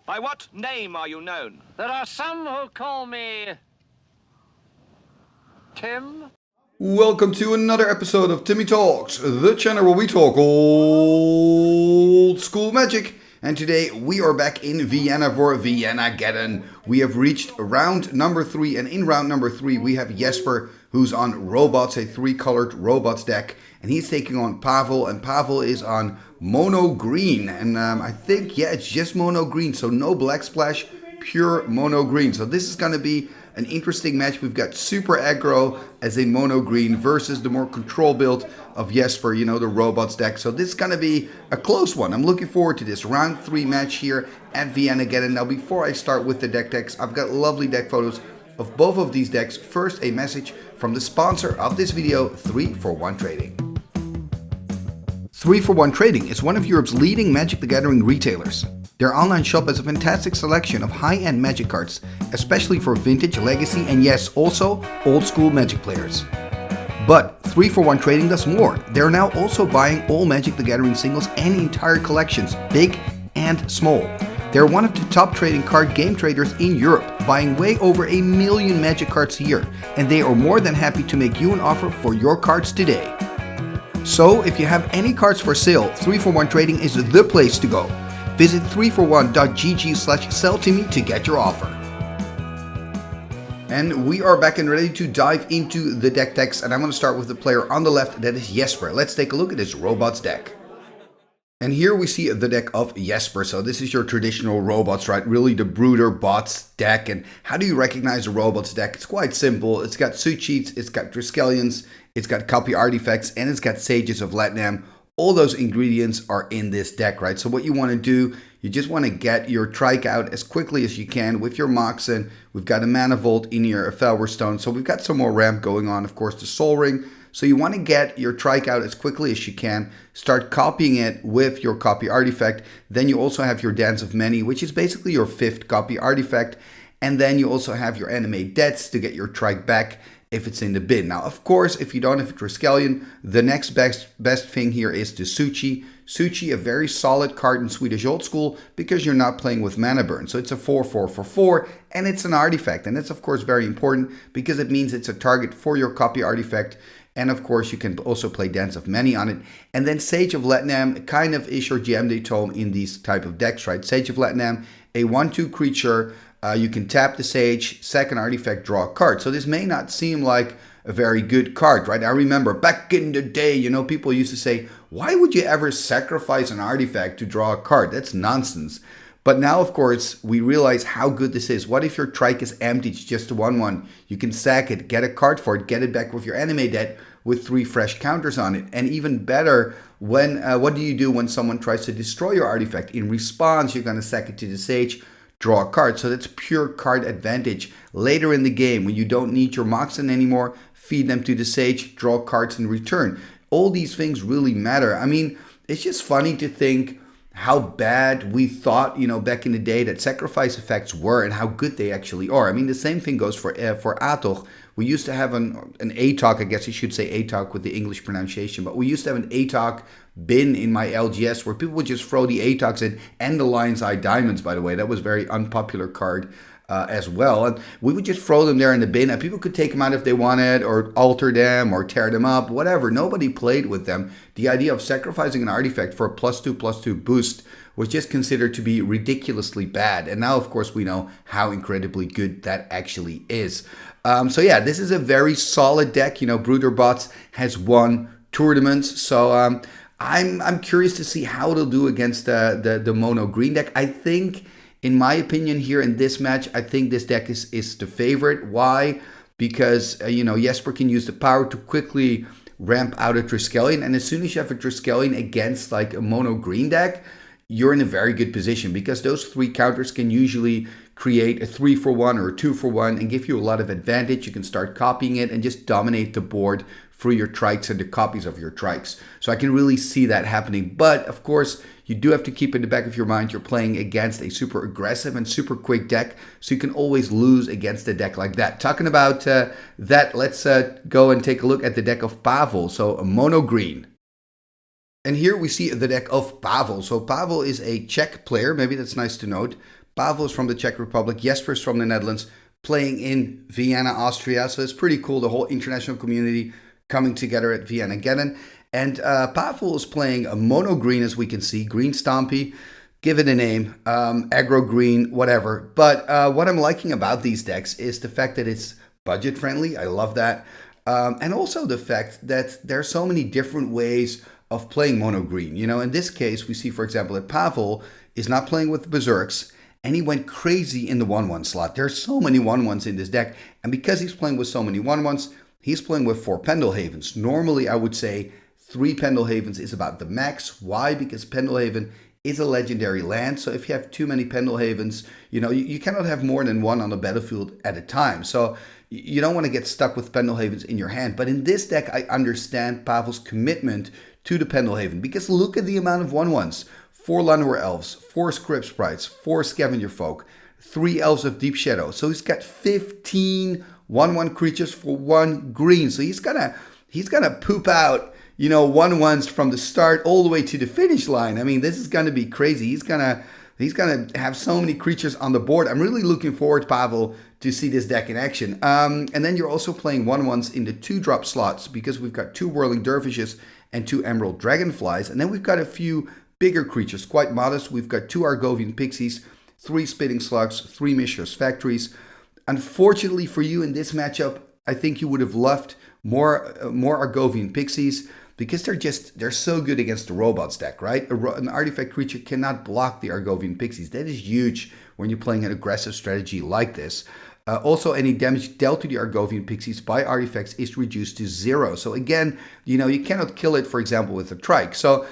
By what name are you known? There are some who call me Tim. Welcome to another episode of Timmy Talks, the channel where we talk old school magic. And today we are back in Vienna for Viennageddon. We have reached round number 3, and in round number 3 we have Jesper, who's on robots, a 3-colored robots deck. And he's taking on Pavel, and Pavel is on mono green. And I think, yeah, it's just mono green, so no black splash, pure mono green. So this is going to be an interesting match. We've got super aggro as a mono green versus the more control build of Jesper, you know, the robots deck. So this is going to be a close one. I'm looking forward to this round 3 match here at Viennageddon. Now, before I start with the deck decks, I've got lovely deck photos of both of these decks. First, a message from the sponsor of this video, 3for1 Trading. 3for1 Trading is one of Europe's leading Magic the Gathering retailers. Their online shop has a fantastic selection of high-end Magic cards, especially for vintage, legacy, and yes, also old school Magic players. But 3for1 Trading does more. They're now also buying all Magic the Gathering singles and entire collections, big and small. They're one of the top trading card game traders in Europe, buying way over 1 million Magic cards a year, and they are more than happy to make you an offer for your cards today. So if you have any cards for sale, 3for1 Trading is the place to go. Visit 3for1.gg/selltimmy to get your offer. And we are back and ready to dive into the deck decks, and I'm going to start with the player on the left, that is Jesper. Let's take a look at his robots deck. And here we see the deck of Jesper. So this is your traditional robots, right? Really the brooder bots deck. And how do you recognize a robots deck? It's quite simple. It's got suit cheats, it's got Triskelions, it's got copy artifacts, and it's got Sages of Latnam. All those ingredients are in this deck, right? So what you want to do, you just want to get your Trike out as quickly as you can with your Moxen. We've got a Mana Vault in your Felwar Stone. So we've got some more ramp going on, of course, the Soul Ring. So you want to get your Trike out as quickly as you can. Start copying it with your copy artifact. Then you also have your Dance of Many, which is basically your 5th copy artifact. And then you also have your Animate Deaths to get your Trike back if it's in the bin. Now, of course, if you don't have a Triskelion, the next best thing here is the Suchi. Suchi, a very solid card in Swedish Old School because you're not playing with mana burn. So it's a 4/4 for 4, and it's an artifact. And that's, of course, very important because it means it's a target for your copy artifact. And, of course, you can also play Dance of Many on it. And then Sage of Latnam kind of is your GMD tome in these type of decks, right? Sage of Latnam, a 1/2 creature. You can tap the Sage, second artifact, draw a card. So this may not seem like a very good card, right? I remember back in the day, you know, people used to say, why would you ever sacrifice an artifact to draw a card? That's nonsense. But now, of course, we realize how good this is. What if your Trike is empty? It's just a 1/1. You can sack it, get a card for it, get it back with your Animate Debt with 3 fresh counters on it. And even better, when what do you do when someone tries to destroy your artifact? In response, you're going to sack it to the Sage, draw a card. So that's pure card advantage. Later in the game, when you don't need your Moxen anymore, feed them to the Sage, draw cards in return. All these things really matter. I mean, it's just funny to think how bad we thought, you know, back in the day that sacrifice effects were and how good they actually are. I mean, the same thing goes for Atoch. We used to have an Atoch, I guess you should say Atoch with the English pronunciation, but we used to have an Atoch bin in my LGS where people would just throw the Atochs in, and the Lion's Eye Diamonds, by the way. That was a very unpopular card as well. And we would just throw them there in the bin, and people could take them out if they wanted, or alter them, or tear them up, whatever. Nobody played with them. The idea of sacrificing an artifact for a +2/+2 boost was just considered to be ridiculously bad. And now, of course, we know how incredibly good that actually is. So yeah, this is a very solid deck. You know, Brooder Bots has won tournaments, so I'm curious to see how it'll do against the mono green deck. I think, in my opinion, here in this match, I think this deck is the favorite. Why? Because you know, Jesper can use the power to quickly ramp out a Triskelion, and as soon as you have a Triskelion against like a mono green deck, you're in a very good position because those 3 counters can usually create a 3-for-1 or a 2-for-1 and give you a lot of advantage. You can start copying it and just dominate the board through your Trikes and the copies of your Trikes. So I can really see that happening. But of course, you do have to keep in the back of your mind you're playing against a super aggressive and super quick deck, so you can always lose against a deck like that. Talking about that, let's go and take a look at the deck of Pavel, so a mono green. And here we see the deck of Pavel. So Pavel is a Czech player. Maybe that's nice to note. Pavel is from the Czech Republic. Jesper is from the Netherlands, playing in Vienna, Austria. So it's pretty cool, the whole international community coming together at Viennageddon. And Pavel is playing a mono green, as we can see. Green Stompy. Give it a name. Aggro green, whatever. But what I'm liking about these decks is the fact that it's budget friendly. I love that. And also the fact that there are so many different ways of playing mono green. You know, in this case, we see, for example, that Pavel is not playing with Berserks, and he went crazy in the 1/1 slot. There's so many 1/1s in this deck, and because he's playing with so many 1/1s, he's playing with 4 Pendelhavens. Normally, I would say 3 Pendelhavens is about the max. Why? Because Pendelhaven is a legendary land, so if you have too many Pendelhavens, you know, you cannot have more than 1 on the battlefield at a time. So you don't want to get stuck with Pendelhavens in your hand. But in this deck, I understand Pavel's commitment to the Pendelhaven, because look at the amount of 1/1s. 4 Llanowar Elves, 4 Script Sprites, 4 Scavenger Folk, 3 Elves of Deep Shadow. So he's got 15 1/1 creatures for 1 green. So he's gonna poop out, you know, 1/1s from the start all the way to the finish line. I mean, this is gonna be crazy. He's gonna have so many creatures on the board. I'm really looking forward, Pavel, to see this deck in action. And then you're also playing 1/1s in the 2-drop slots, because we've got 2 Whirling Dervishes and 2 Emerald Dragonflies. And then we've got a few bigger creatures, quite modest. We've got 2 Argovian Pixies, 3 Spitting Slugs, 3 Mishra's Factories. Unfortunately for you in this matchup, I think you would have loved more Argovian Pixies, because they're so good against the robots deck, right? An artifact creature cannot block the Argovian Pixies. That is huge when you're playing an aggressive strategy like this. Also, any damage dealt to the Argovian Pixies by artifacts is reduced to 0. So again, you know, you cannot kill it, for example, with a Trike. So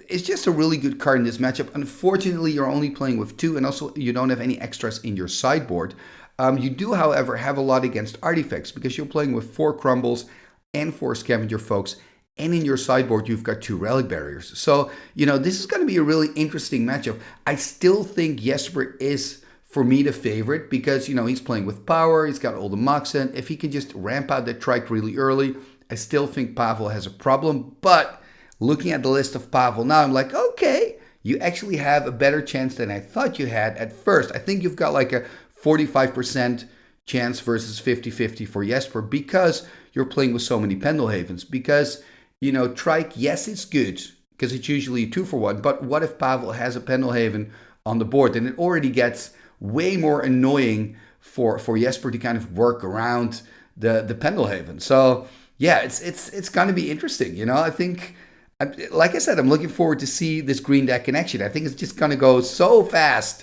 it's just a really good card in this matchup. Unfortunately, you're only playing with 2, and also you don't have any extras in your sideboard. You do, however, have a lot against artifacts, because you're playing with 4 Crumbles and 4 Scavenger Folks, and in your sideboard you've got 2 Relic Barriers. So, you know, this is going to be a really interesting matchup. I still think Jesper is, for me, the favorite, because, you know, he's playing with power, he's got all the Moxen. If he can just ramp out that Trike really early, I still think Pavel has a problem. But looking at the list of Pavel now, I'm like, okay, you actually have a better chance than I thought you had at first. I think you've got like a 45% chance versus 50-50 for Jesper, because you're playing with so many Pendelhavens. Because, you know, Trike, yes, it's good, because it's usually a 2-for-1. But what if Pavel has a Pendelhaven on the board? Then it already gets way more annoying for Jesper to kind of work around the Pendelhaven. So yeah, it's going to be interesting. You know, I think, like I said, I'm looking forward to see this green deck in action. I think it's just going to go so fast.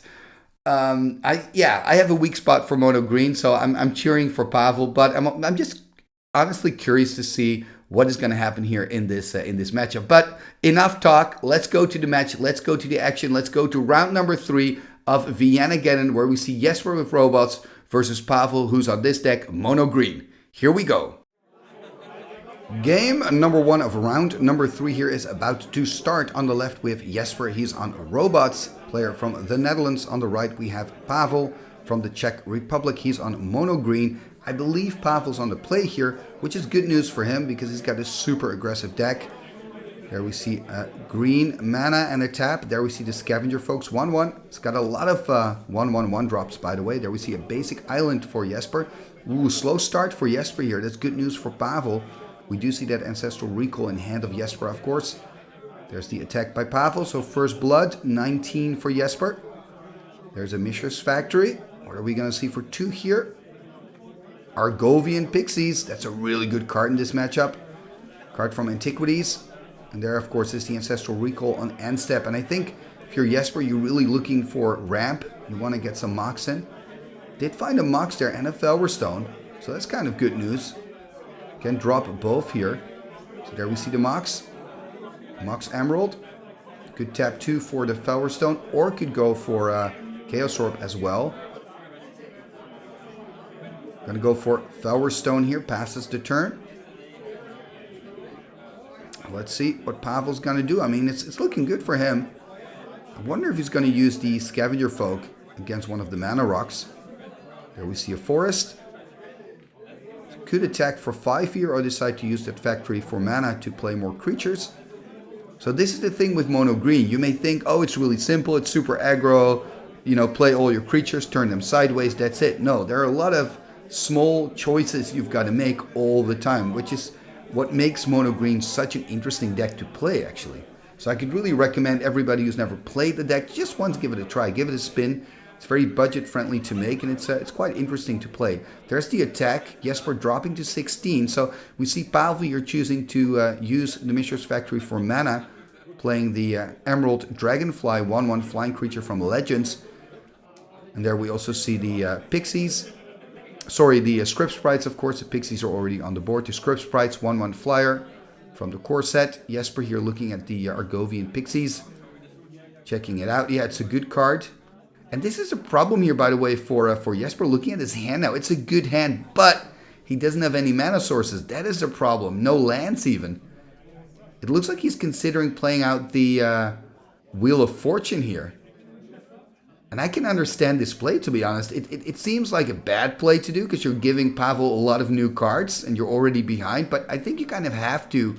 I have a weak spot for mono green, so I'm cheering for Pavel, but I'm just honestly curious to see what is going to happen here in this matchup. But enough talk. Let's go to the match. Let's go to the action. Let's go to round number 3 of Viennageddon, where we see Jesper with robots versus Pavel, who's on this deck mono green. Here we go. Game number 1 of round number 3 here is about to start. On the left we have Jesper, he's on robots, player from the Netherlands. On the right we have Pavel from the Czech Republic, he's on mono green. I believe Pavel's on the play here, which is good news for him, because he's got a super aggressive deck. There we see green mana and a tap. There we see the Scavenger Folks 1/1. It's got a lot of 1/1 drops, by the way. There we see a basic island for Jesper. Ooh, slow start for Jesper here. That's good news for Pavel. We do see that Ancestral Recall in hand of Jesper, of course. There's the attack by Pavel. So first blood, 19 for Jesper. There's a Mishra's Factory. What are we going to see for 2 here? Argovian Pixies. That's a really good card in this matchup. Card from Antiquities. And there, of course, is the Ancestral Recall on end step. And I think if you're Jesper, you're really looking for ramp. You want to get some Mox in. Did find a Mox there and a Felwar Stone. So that's kind of good news. Can drop both here. So there we see the Mox. Mox Emerald. Could tap 2 for the Felwar Stone, or could go for Chaos Orb as well. Gonna go for Felwar Stone here. Passes the turn. Let's see what Pavel's gonna do. I mean, it's looking good for him. I wonder if he's gonna use the Scavenger Folk against one of the Mana Rocks. There we see a Forest. Could attack for 5 here, or decide to use that factory for mana to play more creatures. So this is the thing with mono green. You may think, oh, it's really simple, it's super aggro, you know, play all your creatures, turn them sideways, that's it. No, there are a lot of small choices you've got to make all the time, which is what makes mono green such an interesting deck to play, actually. So I could really recommend everybody who's never played the deck, just once give it a try, give it a spin. It's very budget friendly to make, and it's quite interesting to play. There's the attack, Jesper dropping to 16. So we see Pavel here choosing to use the Mishra's Factory for mana, playing the Emerald Dragonfly 1/1 flying creature from Legends. And there we also see the Pixies. Sorry, the Script Sprites, of course. The Pixies are already on the board. The Script Sprites 1/1 flyer from the core set. Jesper here looking at the Argovian Pixies. Checking it out. Yeah, it's a good card. And this is a problem here, by the way, for Jesper. Looking at his hand now, it's a good hand, but he doesn't have any mana sources. That is a problem. No lands even. It looks like he's considering playing out the Wheel of Fortune here. And I can understand this play, to be honest. It seems like a bad play to do because you're giving Pavel a lot of new cards and you're already behind. But I think you kind of have to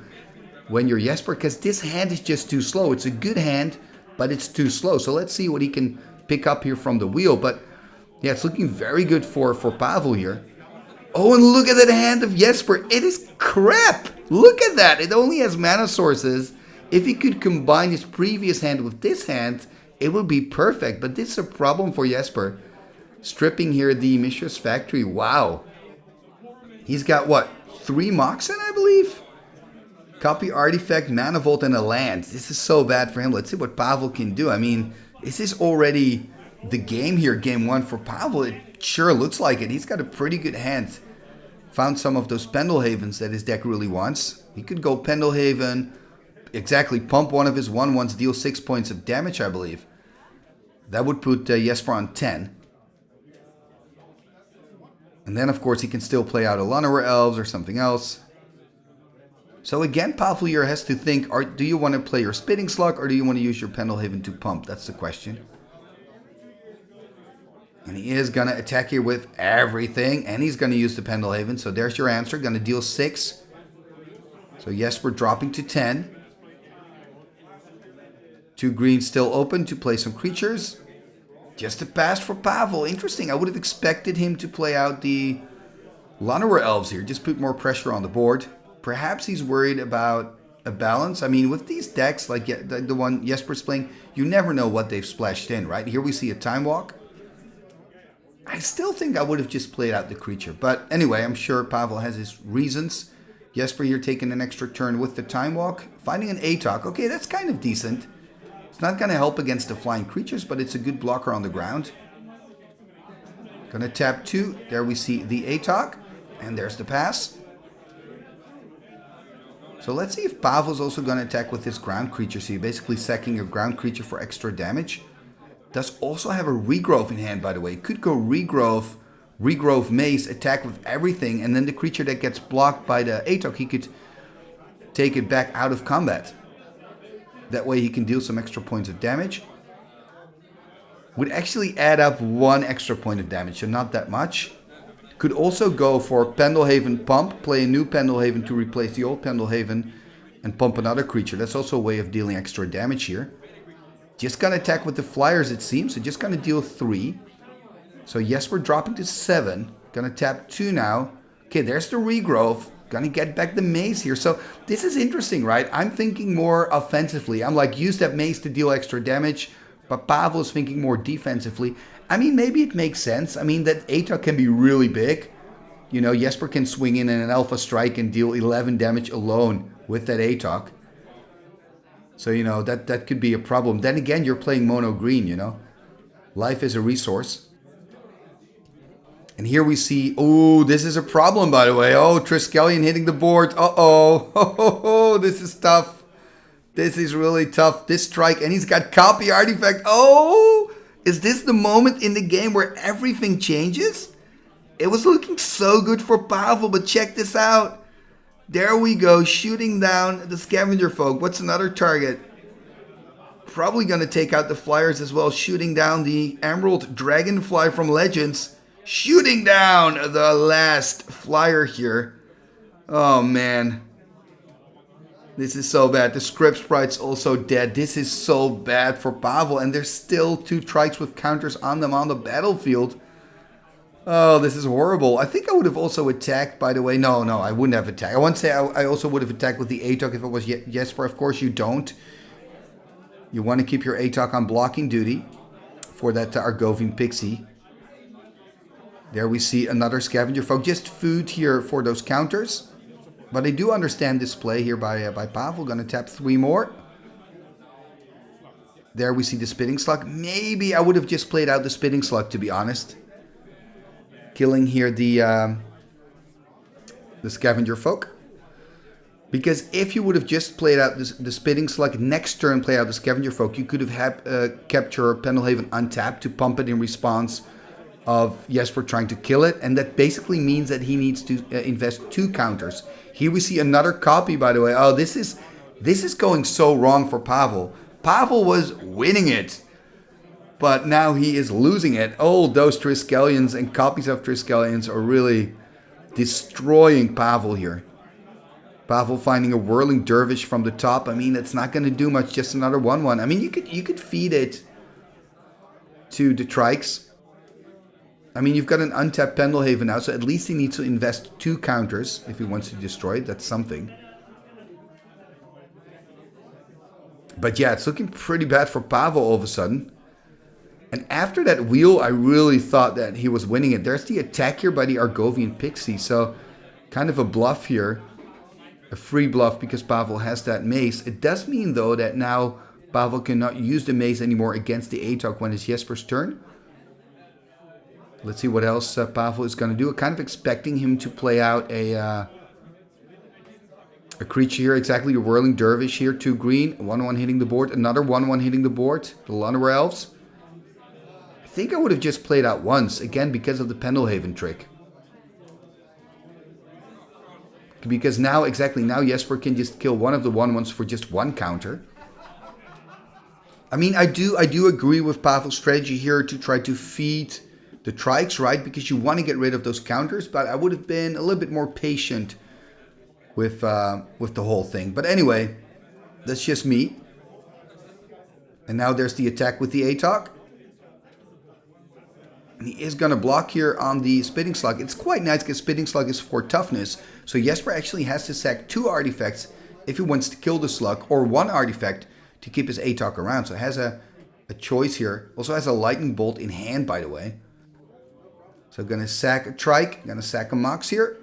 when you're Jesper, because this hand is just too slow. It's a good hand, but it's too slow. So let's see what he can pick up here from the wheel. But yeah, it's looking very good for Pavel here. Oh, and look at that hand of Jesper. It is crap. Look at that. It only has mana sources. If he could combine his previous hand with this hand, it would be perfect. But this is a problem for Jesper. Stripping here the Mishra's Factory. Wow. He's got what? 3 Moxen, I believe? Copy Artifact, Mana Vault, and a land. This is so bad for him. Let's see what Pavel can do. I mean, is this already the game here, game 1 for Pavel? It sure looks like it. He's got a pretty good hand. Found some of those Pendelhavens that his deck really wants. He could go Pendelhaven, exactly, pump one of his 1/1s, deal 6 points of damage, I believe. That would put Jesper on 10. And then, of course, he can still play out a Llanowar Elves or something else. So again, Pavel here has to think, do you want to play your Spitting Slug or do you want to use your Pendelhaven to pump? That's the question. And he is going to attack here with everything. And he's going to use the Pendelhaven. So there's your answer. Going to deal 6. So Jesper dropping to 10. 2 greens still open to play some creatures. Just a pass for Pavel. Interesting. I would have expected him to play out the Llanowar Elves here. Just put more pressure on the board. Perhaps he's worried about a balance. I mean, with these decks, like the one Jesper's playing, you never know what they've splashed in, right? Here we see a Time Walk. I still think I would have just played out the creature. But anyway, I'm sure Pavel has his reasons. Jesper here taking an extra turn with the Time Walk. Finding an ATOC. Okay, that's kind of decent. It's not going to help against the flying creatures, but it's a good blocker on the ground. Going to tap 2. There we see the ATOC. And there's the pass. So let's see if Pavel's also going to attack with his ground creature. So you're basically sacking your ground creature for extra damage. Does also have a Regrowth in hand, by the way. It could go Regrowth Mace, attack with everything, and then the creature that gets blocked by the ATOC, he could take it back out of combat. That way he can deal some extra points of damage. Would actually add up 1 extra point of damage, so not that much. Could also go for Pendelhaven Pump, play a new Pendelhaven to replace the old Pendelhaven, and pump another creature. That's also a way of dealing extra damage here. Just gonna attack with the flyers, it seems. So just gonna deal 3. So Jesper dropping to 7. Gonna tap 2 now. Okay, there's the Regrowth. Gonna get back the Mace here. So this is interesting, right? I'm thinking more offensively. I'm like, use that Mace to deal extra damage. But Pavel is thinking more defensively. I mean, maybe it makes sense. I mean, that ATOC can be really big. You know, Jesper can swing in an Alpha Strike and deal 11 damage alone with that ATOC. So, you know, that could be a problem. Then again, you're playing mono green, you know. Life is a resource. And here we see, oh, this is a problem, by the way. Oh, Triskelion hitting the board. Uh-oh. Oh, this is tough. This is really tough. This strike, and he's got Copy Artifact. Oh, is this the moment in the game where everything changes? It was looking so good for Pavel, but check this out. There we go, shooting down the Scavenger Folk. What's another target? Probably going to take out the flyers as well. Shooting down the Emerald Dragonfly from Legends. Shooting down the last flyer here. Oh, man. This is so bad. The script sprite's also dead. This is so bad for Pavel. And there's still 2 trikes with counters on them on the battlefield. Oh, this is horrible. I think I would have also attacked, by the way. No, I wouldn't have attacked. I want to say I also would have attacked with the ATOC if it was Jesper. Of course you don't. You want to keep your ATOC on blocking duty for that Argovian Pixie. There we see another scavenger folk. Just food here for those counters. But I do understand this play here by Pavel. Gonna tap 3 more. There we see the Spitting Slug. Maybe I would have just played out the Spitting Slug, to be honest. Killing here the Scavenger Folk. Because if you would have just played out the Spitting Slug, next turn play out the Scavenger Folk, you could have kept your Pendelhaven untapped to pump it in response of Jesper trying to kill it. And that basically means that he needs to invest 2 counters. Here we see another copy, by the way. Oh, this is going so wrong for Pavel. Pavel was winning it, but now he is losing it. Oh, those Triskelions and copies of Triskelions are really destroying Pavel here. Pavel finding a Whirling Dervish from the top. I mean, it's not going to do much. Just another 1/1. I mean, you could feed it to the Trikes. I mean, you've got an untapped Pendelhaven now, so at least he needs to invest 2 counters if he wants to destroy it. That's something. But yeah, it's looking pretty bad for Pavel all of a sudden. And after that wheel, I really thought that he was winning it. There's the attack here by the Argovian Pixie, so kind of a bluff here. A free bluff because Pavel has that mace. It does mean, though, that now Pavel cannot use the mace anymore against the ATOC when it's Jesper's turn. Let's see what else Pavel is going to do. I'm kind of expecting him to play out a creature here. Exactly, a Whirling Dervish here. 2 green. 1/1 hitting the board. Another 1/1 hitting the board. The Lunara Elves. I think I would have just played out once. Again, because of the Pendelhaven trick. Because now, exactly, now Jesper can just kill one of the 1/1s for just 1 counter. I mean, I do agree with Pavel's strategy here to try to feed the Trikes, right? Because you want to get rid of those counters, but I would have been a little bit more patient with the whole thing. But anyway, that's just me. And now there's the attack with the ATOC. And he is going to block here on the Spitting Slug. It's quite nice because Spitting Slug is 4 toughness. So Jesper actually has to sack 2 artifacts if he wants to kill the Slug, or 1 artifact to keep his ATOC around. So it has a choice here. Also has a Lightning Bolt in hand, by the way. So I'm going to sack a Trike, going to sack a Mox here.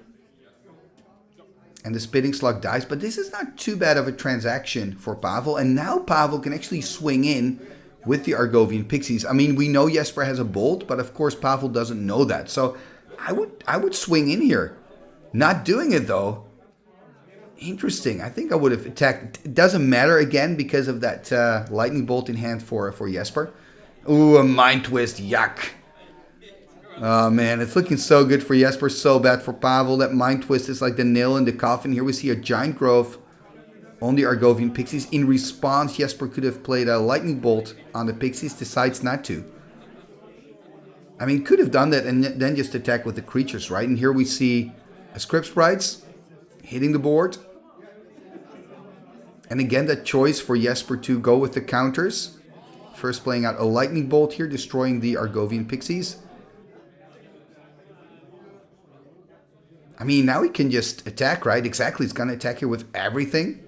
And the Spitting Slug dies. But this is not too bad of a transaction for Pavel. And now Pavel can actually swing in with the Argovian Pixies. I mean, we know Jesper has a Bolt, but of course Pavel doesn't know that. So I would swing in here. Not doing it, though. Interesting. I think I would have attacked. It doesn't matter, again, because of that Lightning Bolt in hand for Jesper. Ooh, a Mind Twist. Yuck. Oh, man, it's looking so good for Jesper, so bad for Pavel. That Mind Twist is like the nail in the coffin. Here we see a Giant Growth on the Argovian Pixies. In response, Jesper could have played a Lightning Bolt on the Pixies, decides not to. I mean, could have done that and then just attack with the creatures, right? And here we see a Script Sprites hitting the board. And again, that choice for Jesper to go with the counters. First playing out a Lightning Bolt here, destroying the Argovian Pixies. I mean, now he can just attack, right? Exactly, he's going to attack here with everything.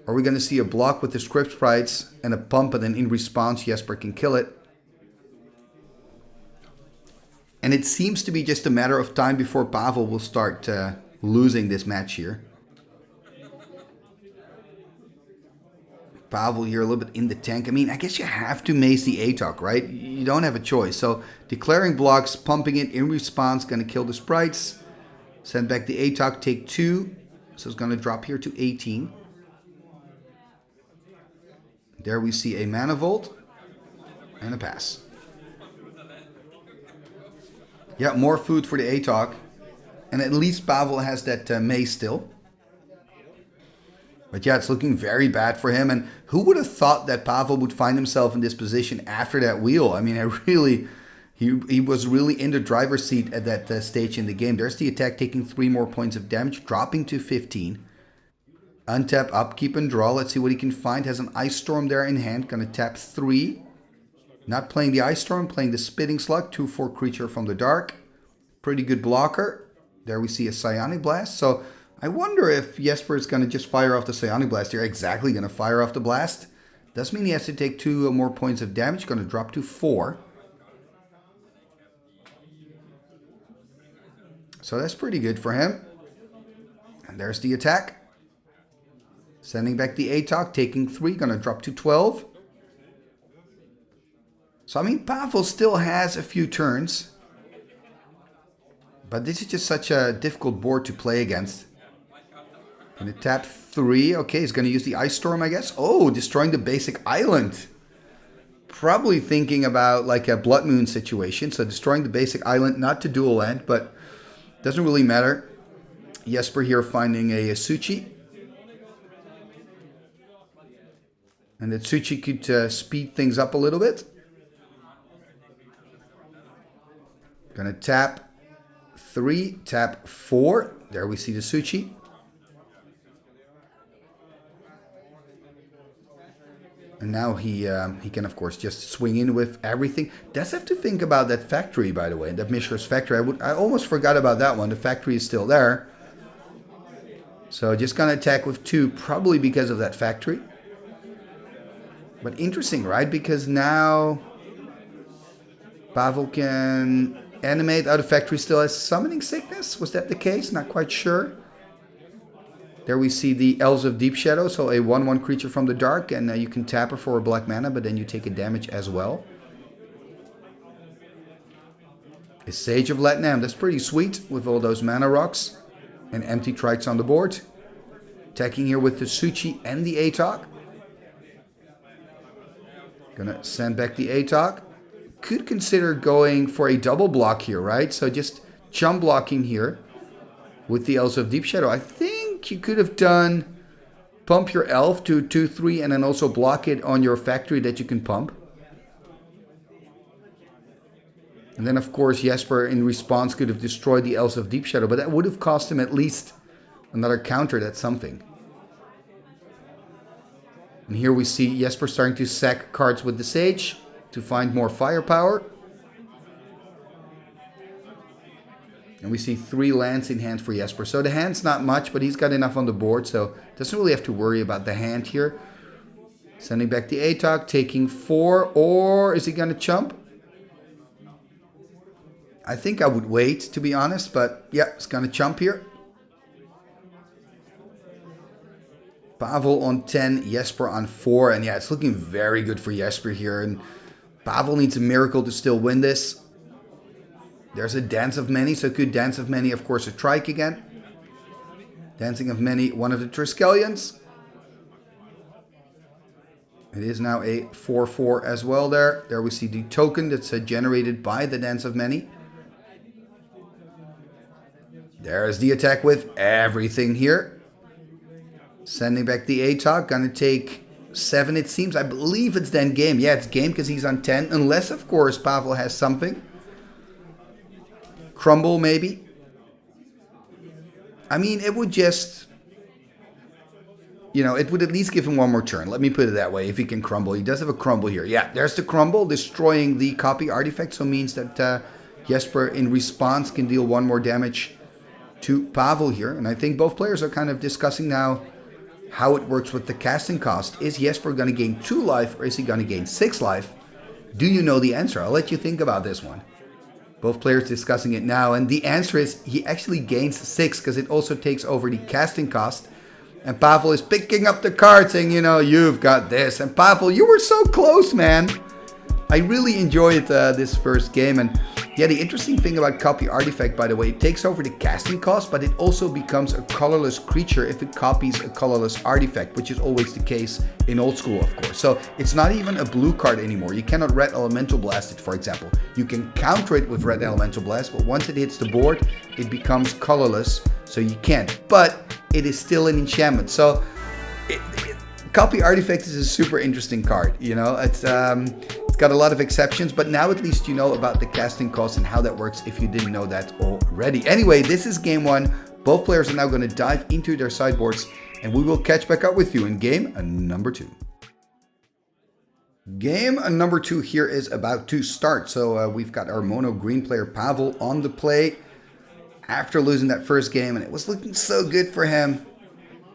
Are we going to see a block with the Script Sprites and a pump, and then in response, Jesper can kill it? And it seems to be just a matter of time before Pavel will start losing this match here. Pavel here a little bit in the tank. I mean, I guess you have to mace the ATOC, right? You don't have a choice. So declaring blocks, pumping it in response, going to kill the Sprites. Send back the ATOC, take 2. So it's going to drop here to 18. There we see a Mana Volt and a pass. Yeah, more food for the ATOC. And at least Pavel has that mace still. But yeah, it's looking very bad for him. And who would have thought that Pavel would find himself in this position after that wheel? I mean, he was really in the driver's seat at that stage in the game. There's the attack taking 3 more points of damage, dropping to 15. Untap, upkeep, and draw. Let's see what he can find. Has an Ice Storm there in hand. Gonna tap 3. Not playing the Ice Storm, playing the Spitting Slug. 2/4 creature from the dark. Pretty good blocker. There we see a Psionic Blast. So I wonder if Jesper is gonna just fire off the Psionic Blast here. Exactly, gonna fire off the blast. Does mean he has to take 2 more points of damage. Gonna drop to 4. So that's pretty good for him. And there's the attack. Sending back the Atok, taking 3, gonna drop to 12. So I mean, Pavel still has a few turns. But this is just such a difficult board to play against. Gonna tap 3. Okay, he's gonna use the Ice Storm, I guess. Oh, destroying the basic island. Probably thinking about like a Blood Moon situation. So destroying the basic island, not to dual land, but doesn't really matter. Jesper here finding a Suchi. And that Suchi could speed things up a little bit. Gonna tap 3, tap 4. There we see the Suchi. And now he can, of course, just swing in with everything. Does have to think about that factory, by the way. That Mishra's factory. I almost forgot about that one. The factory is still there. So just gonna attack with 2, probably because of that factory. But interesting, right? Because now Pavel can animate. Oh, the factory still has Summoning Sickness. Was that the case? Not quite sure. There we see the Elves of Deep Shadow. So a 1/1 creature from the dark. And you can tap her for a black mana, but then you take a damage as well. A Sage of Latnam. That's pretty sweet with all those mana rocks. And empty Trikes on the board. Attacking here with the Suchi and the Atok. Gonna send back the Atok. Could consider going for a double block here, right? So just jump blocking here with the Elves of Deep Shadow. I think you could have done pump your elf to 2/3 and then also block it on your factory that you can pump. And then of course Jesper in response could have destroyed the Elves of Deep Shadow, but that would have cost him at least another counter. That's something. And here we see Jesper starting to sack cards with the Sage to find more firepower. And we see 3 lands in hand for Jesper. So the hand's not much, but he's got enough on the board, so doesn't really have to worry about the hand here. Sending back the Atok, taking 4, or is he going to chump? I think I would wait, to be honest, but yeah, it's going to chump here. Pavel on 10, Jesper on 4. And yeah, it's looking very good for Jesper here. And Pavel needs a miracle to still win this. There's a Dance of Many, so could Dance of Many, of course, a Trike again. Dancing of Many, one of the Triskelions. It is now a 4/4 as well there. There we see the token that's generated by the Dance of Many. There's the attack with everything here. Sending back the Atok, gonna take 7 it seems. I believe it's then game. Yeah, it's game because he's on 10. Unless, of course, Pavel has something. Crumble, maybe. I mean, it would just... You know, it would at least give him one more turn. Let me put it that way, if he can crumble. He does have a crumble here. Yeah, there's the crumble, destroying the copy artifact. So means that Jesper, in response, can deal 1 more damage to Pavel here. And I think both players are kind of discussing now how it works with the casting cost. Is Jesper going to gain 2 life or is he going to gain 6 life? Do you know the answer? I'll let you think about this one. Both players discussing it now. And the answer is he actually gains 6 because it also takes over the casting cost. And Pavel is picking up the card saying, you know, you've got this. And Pavel, you were so close, man. I really enjoyed this first game. And yeah, the interesting thing about Copy Artifact, by the way, it takes over the casting cost, but it also becomes a colorless creature if it copies a colorless artifact, which is always the case in old school, of course. So it's not even a blue card anymore. You cannot Red Elemental Blast it, for example. You can counter it with Red Elemental Blast, but once it hits the board, it becomes colorless, so you can't. But it is still an enchantment. So Copy Artifact is a super interesting card, you know. It's got a lot of exceptions, but now at least you know about the casting cost and how that works if you didn't know that already. Anyway, this is game 1. Both players are now going to dive into their sideboards and we will catch back up with you in game number 2. Game number 2 here is about to start. So we've got our mono green player Pavel on the play after losing that first game, and it was looking so good for him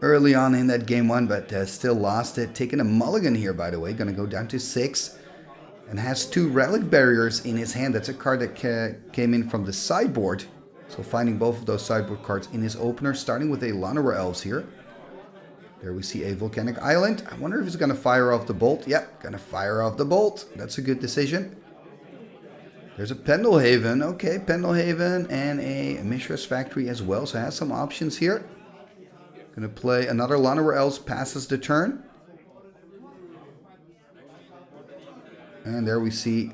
early on in that game 1, but still lost it. Taking a mulligan here, by the way, going to go down to 6, and has 2 relic barriers in his hand. That's a card that came in from the sideboard, so finding both of those sideboard cards in his opener, starting with a Llanowar Elves here. There we see a Volcanic Island. I wonder if he's going to fire off the bolt. Yep, going to fire off the bolt. That's a good decision. There's a Pendelhaven. Okay, Pendelhaven and a Mishra's Factory as well. So has some options here. Going to play another Llanowar Elves, passes the turn. And there we see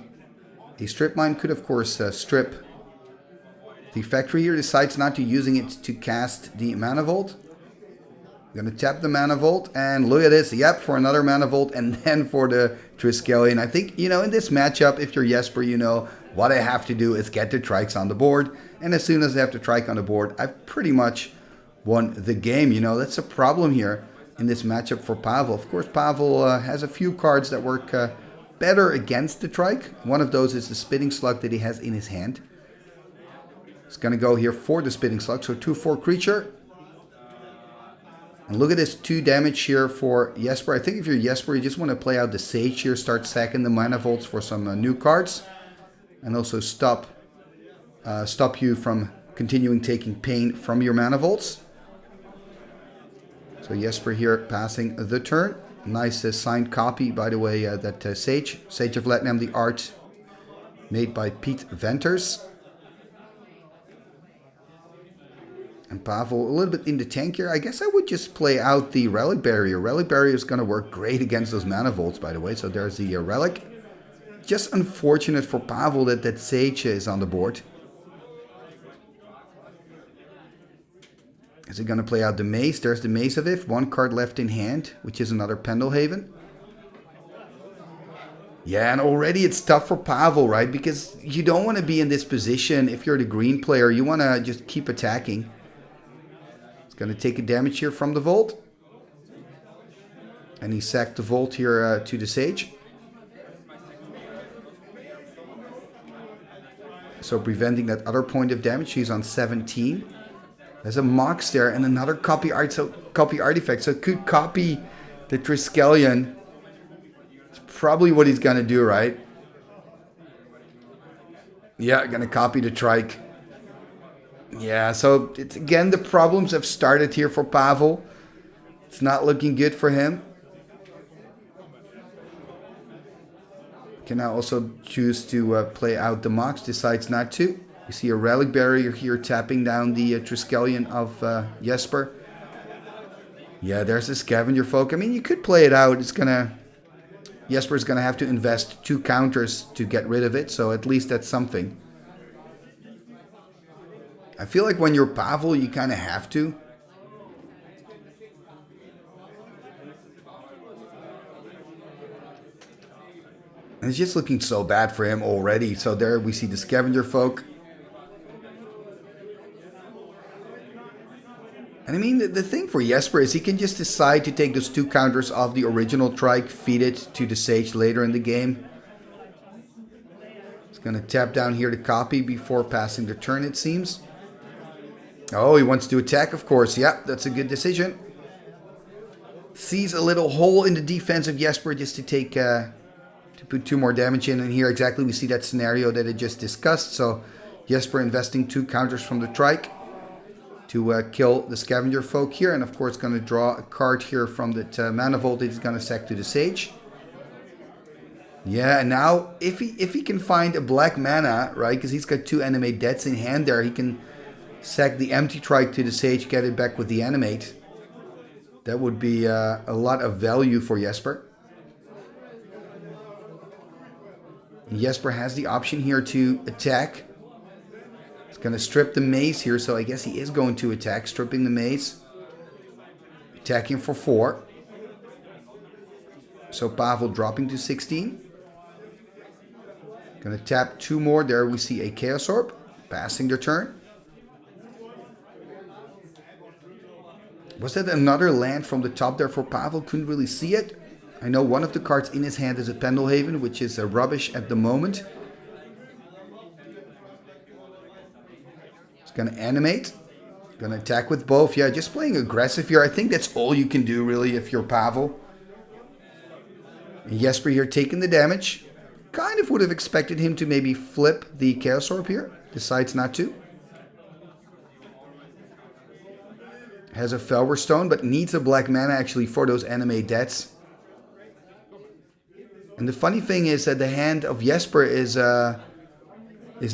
a Strip Mine. Could, of course, strip the factory here. Decides not to using it to cast the Mana Vault. Going to tap the Mana Vault, and look at this. Yep, for another Mana Vault, and then for the Triskelion. I think, you know, in this matchup, if you're Jesper, you know, what I have to do is get the Trikes on the board. And as soon as I have the Trike on the board, I've pretty much won the game. You know, that's a problem here in this matchup for Pavel. Of course, Pavel has a few cards that work better against the Trike. One of those is the Spitting Slug that he has in his hand. He's going to go here for the Spitting Slug, so 2/4 creature. And look at this 2 damage here for Jesper. I think if you're Jesper, you just want to play out the Sage here, start sacking the Mana Vaults for some new cards. And also stop you from continuing taking pain from your Mana Vaults. So Jesper here passing the turn. Nice signed copy, by the way, that Sage of Lednam, the art made by Pete Venters. And Pavel a little bit in the tank here. I guess I would just play out the Relic Barrier. Relic Barrier is going to work great against those Mana Vaults, by the way. So there's the Relic. Just unfortunate for Pavel that Sage is on the board. Is he going to play out the Mace? There's the Mace of If. 1 card left in hand, which is another Pendelhaven. Yeah, and already it's tough for Pavel, right? Because you don't want to be in this position. If you're the green player, you want to just keep attacking. Going to take a damage here from the Vault. And he sacked the Vault here to the Sage. So preventing that other point of damage. He's on 17. There's a Mox there and another copy artifact. So it could copy the Triskelion. It's probably what he's going to do, right? Yeah, going to copy the Trike. Yeah, so it's, again, the problems have started here for Pavel. It's not looking good for him. Can now also choose to play out the Mox, decides not to. You see a Relic Barrier here tapping down the Triskelion of Jesper. Yeah, there's the Scavenger Folk. I mean, you could play it out. Jesper's gonna have to invest 2 counters to get rid of it, so at least that's something. I feel like when you're Pavel, you kind of have to. And it's just looking so bad for him already. So there we see the Scavenger Folk. And I mean, the thing for Jesper is he can just decide to take those 2 counters off the original Trike, feed it to the Sage later in the game. He's going to tap down here to copy before passing the turn, it seems. Oh, he wants to attack, of course. Yeah, that's a good decision. Sees a little hole in the defense of Jesper just to take, to put 2 more damage in. And here exactly we see that scenario that I just discussed. So Jesper investing 2 counters from the Trike to kill the Scavenger Folk here. And of course going to draw a card here from that Mana Vault that he's going to sack to the Sage. Yeah, and now if he can find a black mana, right, because he's got 2 Animate Deaths in hand there, he can sack the empty Trike to the Sage, get it back with the Animate. That would be a lot of value for Jesper. Jesper has the option here to attack. He's going to strip the Mace here, so I guess he is going to attack, stripping the Mace. Attacking for 4. So Pavel dropping to 16. Going to tap 2 more. There we see a Chaos Orb, passing their turn. Was that another land from the top there for Pavel? Couldn't really see it. I know one of the cards in his hand is a Pendelhaven, which is rubbish at the moment. He's going to animate. Going to attack with both. Yeah, just playing aggressive here. I think that's all you can do, really, if you're Pavel. And Jesper here taking the damage. Kind of would have expected him to maybe flip the Chaos Orb here. Decides not to. Has a Felwar Stone, but needs a black mana actually for those animate deaths. And the funny thing is that the hand of Jesper is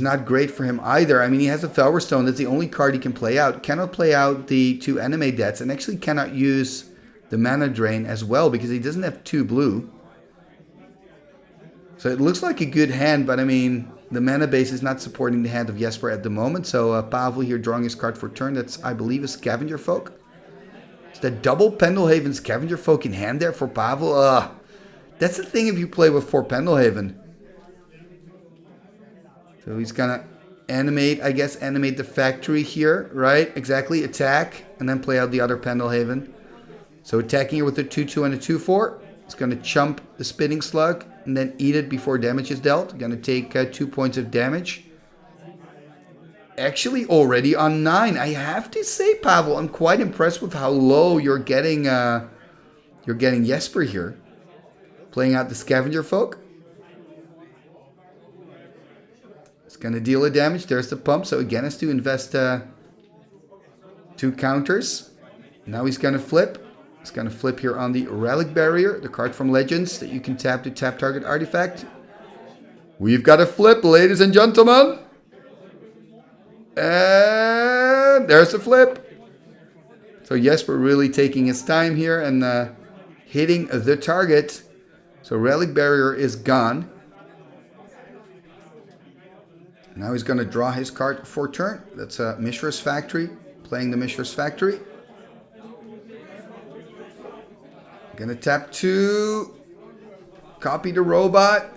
not great for him either. I mean, he has a Felwar Stone. That's the only card he can play out. Cannot play out the 2 animate deaths, and actually cannot use the mana drain as well because he doesn't have 2 blue. So it looks like a good hand, but I mean, the mana base is not supporting the hand of Jesper at the moment. So Pavel here drawing his card for turn. That's, I believe, a Scavenger Folk. Is that double Pendelhaven Scavenger Folk in hand there for Pavel? That's the thing if you play with 4 Pendelhaven. So he's gonna animate, I guess, animate the factory here, right? Exactly, attack, and then play out the other Pendelhaven. So attacking here with a 2-2 and a 2-4. It's gonna chump the Spitting Slug, and then eat it before damage is dealt. Gonna take 2 points of damage. Actually, already on 9. I have to say, Pavel, I'm quite impressed with how low you're getting Jesper here. Playing out the Scavenger Folk. It's going to deal a damage. There's the pump. So again, has to invest 2 counters. Now he's going to flip. He's going to flip here on the Relic Barrier. The card from Legends that you can tap to tap target artifact. We've got a flip, ladies and gentlemen. And there's the flip. So Jesper really taking his time here and hitting the target. So Relic Barrier is gone. Now he's going to draw his card for turn. That's Mishra's Factory. Playing the Mishra's Factory. Going to tap 2. Copy the robot.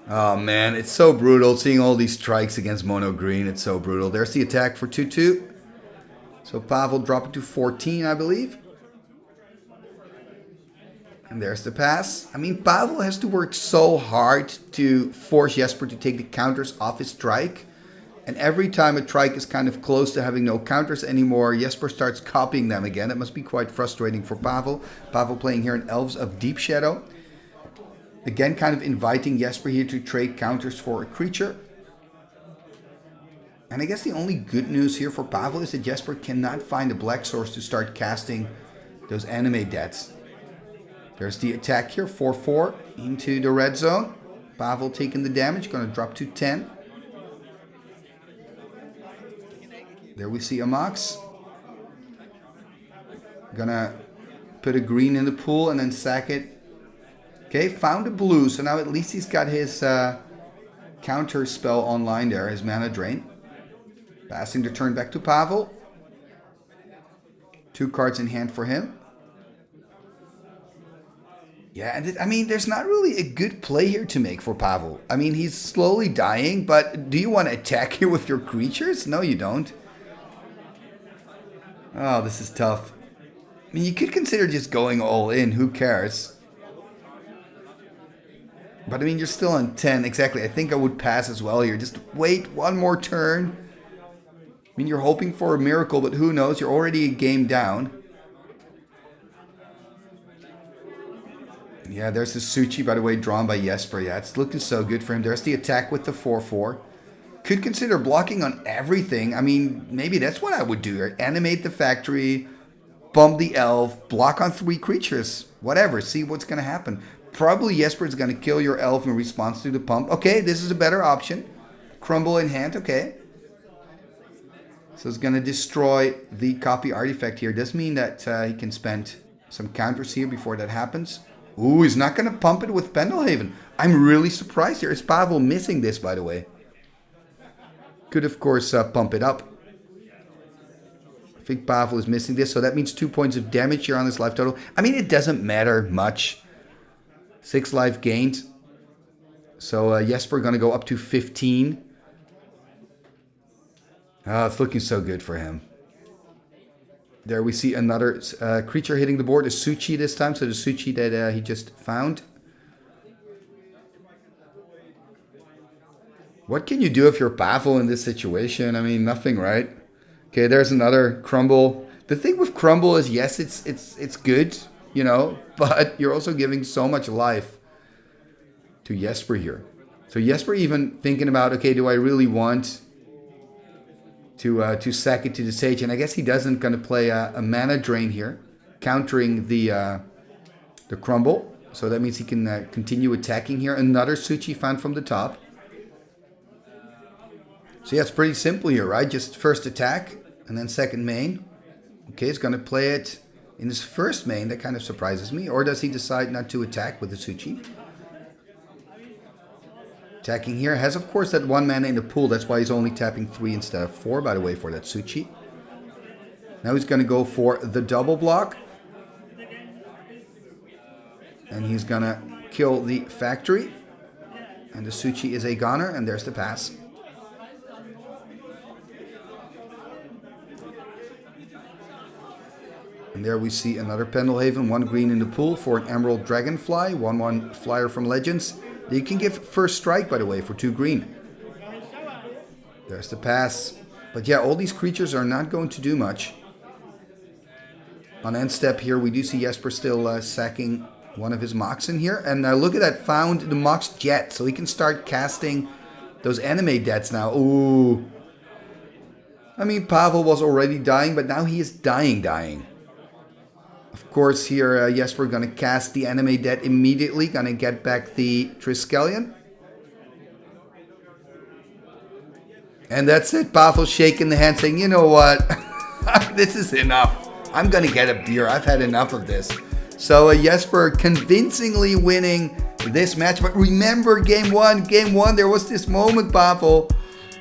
Oh man, it's so brutal seeing all these strikes against mono green. It's so brutal. There's the attack for 2-2. So Pavel dropping to 14, I believe. And there's the pass. I mean, Pavel has to work so hard to force Jesper to take the counters off his strike. And every time a trike is kind of close to having no counters anymore, Jesper starts copying them again. It must be quite frustrating for Pavel. Pavel playing here in Elves of Deep Shadow. Again, kind of inviting Jesper here to trade counters for a creature. And I guess the only good news here for Pavel is that Jesper cannot find a black source to start casting those animate deaths. There's the attack here, 4-4 into the red zone. Pavel taking the damage, going to drop to 10. There we see a Mox. Gonna put a green in the pool and then sack it. Okay, found a blue, so now at least he's got his counter spell online there, his mana drain. Passing the turn back to Pavel. 2 cards in hand for him. Yeah, and I mean, there's not really a good play here to make for Pavel. I mean, he's slowly dying, but do you want to attack here with your creatures? No, you don't. Oh, this is tough. I mean, you could consider just going all in. Who cares? But I mean, you're still on 10. Exactly. I think I would pass as well here. Just wait one more turn. I mean, you're hoping for a miracle, but who knows? You're already a game down. Yeah, there's the Suchi, by the way, drawn by Jesper. Yeah, it's looking so good for him. There's the attack with the 4-4. Could consider blocking on everything. I mean, maybe that's what I would do here. Animate the factory, bump the elf, block on 3 creatures. Whatever, see what's going to happen. Probably Jesper is going to kill your elf in response to the pump. Okay, this is a better option. Crumble in hand, okay. So it's going to destroy the copy artifact here. Does mean that he can spend some counters here before that happens. Ooh, he's not going to pump it with Pendelhaven. I'm really surprised here. Is Pavel missing this, by the way? Could, of course, pump it up. I think Pavel is missing this, so that means 2 points of damage here on his life total. I mean, it doesn't matter much. 6 life gained. So Jesper going to go up to 15. Oh, it's looking so good for him. There we see another creature hitting the board, a Suchi this time, so the Suchi that he just found. What can you do if you're Pavel in this situation? I mean, nothing, right? Okay, there's another crumble. The thing with crumble is, yes, it's good, you know, but you're also giving so much life to Jesper here. So Jesper even thinking about, okay, do I really want to sack it to the Sage? And I guess he doesn't gonna play a mana drain here, countering the crumble. So that means he can continue attacking here. Another Suchi found from the top. So yeah, it's pretty simple here, right? Just first attack and then second main. Okay, he's gonna play it in his first main. That kind of surprises me. Or does he decide not to attack with the Suchi? Attacking here. Has, of course, that 1 mana in the pool. That's why he's only tapping 3 instead of 4, by the way, for that Suchi. Now he's going to go for the double block. And he's going to kill the factory. And the Suchi is a goner, and there's the pass. And there we see another Pendelhaven. 1 green in the pool for an Emerald Dragonfly. 1/1 flyer from Legends. You can give first strike, by the way, for 2 green. There's the pass. But yeah, all these creatures are not going to do much. On end step here, we do see Jesper still sacking one of his Mox in here. And look at that, found the Mox Jet. So he can start casting those anime deaths now. Ooh. I mean, Pavel was already dying, but now he is dying. Of course, here Jesper gonna cast the anime dead immediately. Gonna get back the Triskelion. And that's it. Pavel shaking the hand saying, you know what? This is enough. I'm gonna get a beer. I've had enough of this. So Jesper convincingly winning this match. But remember game one, there was this moment, Pavel.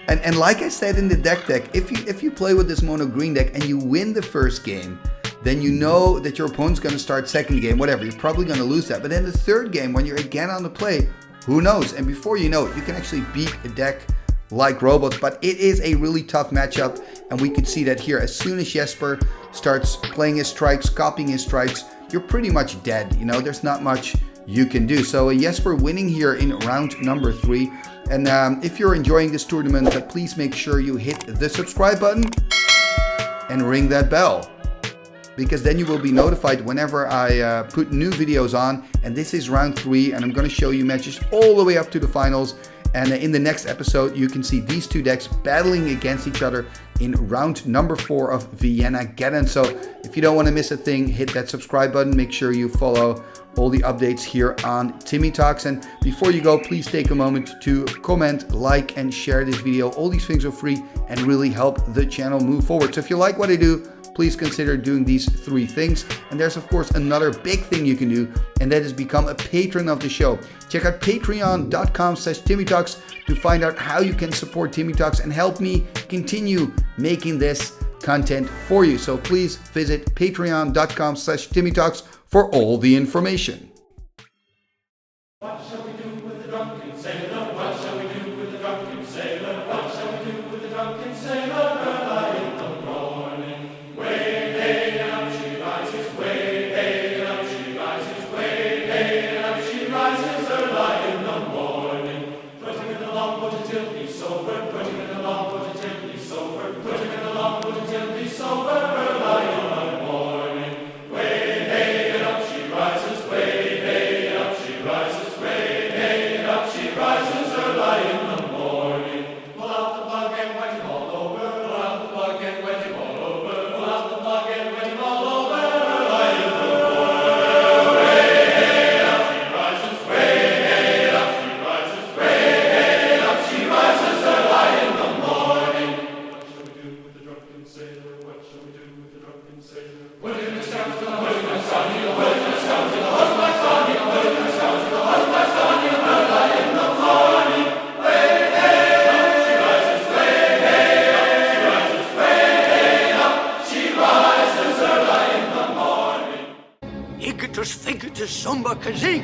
And like I said in the deck, if you play with this mono green deck and you win the first game, then you know that your opponent's going to start second game, whatever. You're probably going to lose that. But then the third game, when you're again on the play, who knows? And before you know it, you can actually beat a deck like Robots. But it is a really tough matchup. And we can see that here. As soon as Jesper starts playing his strikes, copying his strikes, you're pretty much dead. You know, there's not much you can do. So Jesper winning here in round number 3. And if you're enjoying this tournament, please make sure you hit the subscribe button and ring that bell, because then you will be notified whenever I put new videos on. And this is round 3, and I'm going to show you matches all the way up to the finals. And in the next episode, you can see these 2 decks battling against each other in round number 4 of Viennageddon. So if you don't want to miss a thing, hit that subscribe button. Make sure you follow all the updates here on Timmy Talks. And before you go, please take a moment to comment, like, and share this video. All these things are free and really help the channel move forward. So if you like what I do, please consider doing these 3 things. And there's, of course, another big thing you can do, and that is become a patron of the show. Check out patreon.com/TimmyTalks to find out how you can support Timmy Talks and help me continue making this content for you. So please visit patreon.com/TimmyTalks for all the information. What shall we do with the drunken sailor? What shall we do with the drunken sailor? What shall we do with the drunken sailor? Early in the morning, way hey and up she rises, way hey and up she rises, way hey and up she rises early in the morning. Put him in the longboat until he's sober, put him in the longboat until he's sober, put him in the longboat until he's sober early in the morning. Way hey and up she rises, way hey and up she rises, way hey and up she rises early in the morning. Pull out the plug and wet him all over, pull out the plug and wet him all over, pull out the plug and wet him all over early in the morning. Way hey and up she rises, way hey and up she rises, way hey and up she rises early in the morning. What shall we do with the drunken sailor? What shall we do with the drunken sailor? Put him in the scout to the host, my son, put him in the scout to the host, my son, put him in the scout to the host, my son, early in the morning. Way hey up she rises, way hey up she rises, way hey up she rises early in the morning. Igitus figitus sumba kazee.